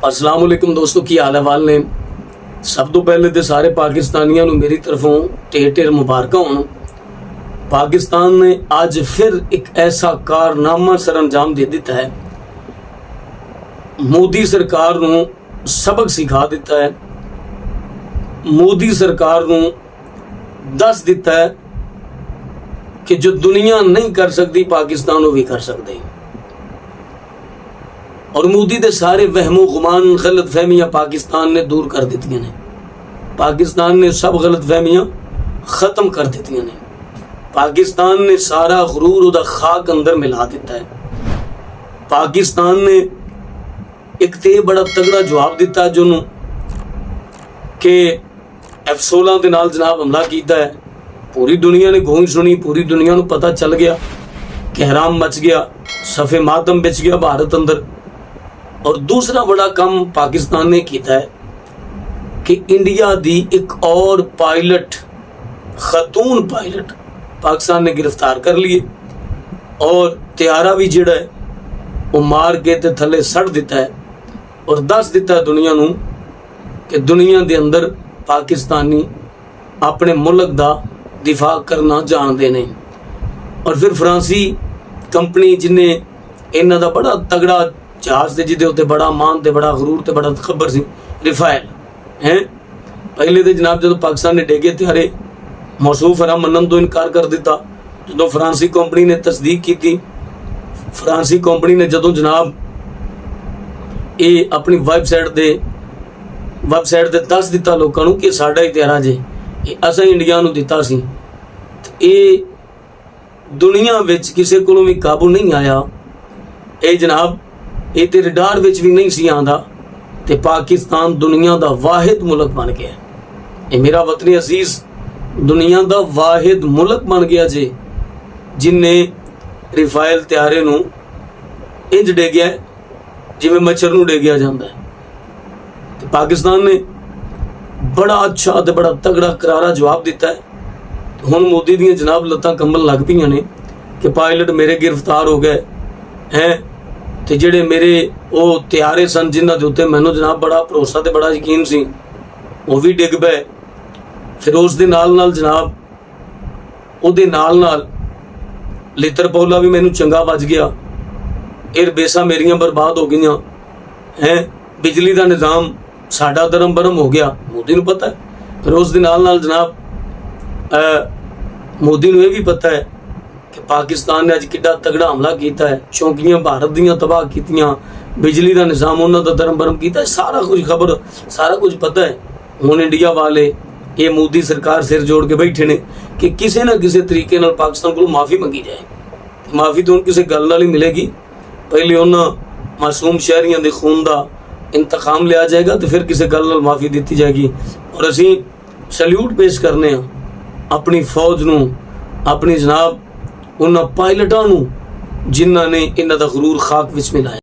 अस्सलाम वालेकुम दोस्तों, की हाल हवाल ने। सब तो पहले तो सारे पाकिस्तानियों को मेरी तरफों ढेर ढेर मुबारक होन। पाकिस्तान ने आज फिर एक ऐसा कारनामा सर अंजाम दे दिता है, मोदी सरकार को सबक सिखा दिता है, मोदी सरकार को दस दिता है कि जो दुनिया नहीं कर सकती पाकिस्तान वो भी कर सकते हैं। और मोदी के सारे वहमो गुमान गलत फहमियाँ पाकिस्तान ने दूर कर दी ने। पाकिस्तान ने सब गलत फहमियाँ ख़त्म कर दी ने। पाकिस्तान ने सारा गुरूर उदा खाक अंदर मिला दिता है। पाकिस्तान ने एक ते बड़ा तगड़ा जवाब दिता जो कि F-16 के नाल जनाब हमला किया है। पूरी दुनिया ने गूंज सुनी, पूरी दुनिया को पता चल गया कि हराम मच गया, सफ़े मातम बिच गया भारत अंदर। और दूसरा बड़ा काम पाकिस्तान ने किया है कि इंडिया दी एक और पायलट, खतून पायलट पाकिस्तान ने गिरफ्तार कर लिए और त्यारा भी जिहड़ा है वो मार के ते थले सड़ दिता है और दस दिता है दुनिया नूं कि दुनिया दे अंदर पाकिस्तानी अपने मुल्क दा दिफा करना जानते हैं। और फिर फ्रांसी कंपनी जिन्हें इन्हां दा बड़ा तगड़ा जहाज से जिदे उत्ते बड़ा मान ते बड़ा गरूर ते बड़ा खबर सी, रिफाइल हैं। पहले तो जनाब जो पाकिस्तान ने डेगे त्यारे मौसूफ हराम मनन तो इनकार कर दिता। जो फ्रांसी कंपनी ने तस्दीक की थी, फ्रांसी कंपनी ने जो जनाब ये अपनी वैबसाइट दे दस दिता लोगों को कि साडा ही त्यारा जे ये असां इंडिया नूं दिता सी। ये दुनिया विच किसी को भी काबू नहीं आया। ये जनाब ये तो रडार विच भी नहीं सी आंदा ते पाकिस्तान दुनिया का वाहिद मुल्क बन गया। ये मेरा वतनी अजीज दुनिया का वाहिद मुल्क बन गया जे जिन्हें रिफाइल त्यारे नूं इंज डेगिया जिवें मच्छर नूं डेगिया जाता है। तो पाकिस्तान ने बड़ा अच्छा ते बड़ा तगड़ा करारा जवाब दिता है। हुण मोदी दी जनाब लत्तां कंबल लग पईयां ने कि पायलट मेरे गिरफ्तार हो गए हैं ते जिहड़े मेरे वो त्यारे सन जिन्हां दे उत्ते मैनूं जनाब बड़ा भरोसा ते बड़ा यकीन सी वो भी डिग पए। फिर उस दे नाल नाल जनाब उहदे नाल नाल लितर पौला भी मैनूं चंगा बच गया। एयर बेसां मेरियां बर्बाद हो गईयां हैं। बिजली का निज़ाम साडा दरम बरम हो गया, मोदी नूं पता है। फिर उस दे नाल नाल जनाब मोदी नूं ये भी पता है कि पाकिस्तान ने अज किड्डा तगड़ा हमला किया है, चौकियां भारत दियां तबाह कीतियां, बिजली का निज़ाम उन्हां दा दरम बरम किया, सारा कुछ खबर सारा कुछ पता है। हुण इंडिया वाले ये मोदी सरकार सिर जोड़ के बैठे ने कि किसी ना किसी तरीके नाल पाकिस्तान को माफ़ी मंगी जाए। माफ़ी तो हुण किसी गल नाल ही मिलेगी। पहले उन्हां मासूम शहरियों के खून का इंतकाम लिया जाएगा तो फिर किसी गल नाल माफ़ी दी जाएगी। और असीं सल्यूट पेश करने अपनी फौज नूं, अपनी जनाब उन्हां पायलटां नूं जिन्हां ने इन्हां दा गुरूर खाक विच मिलाया।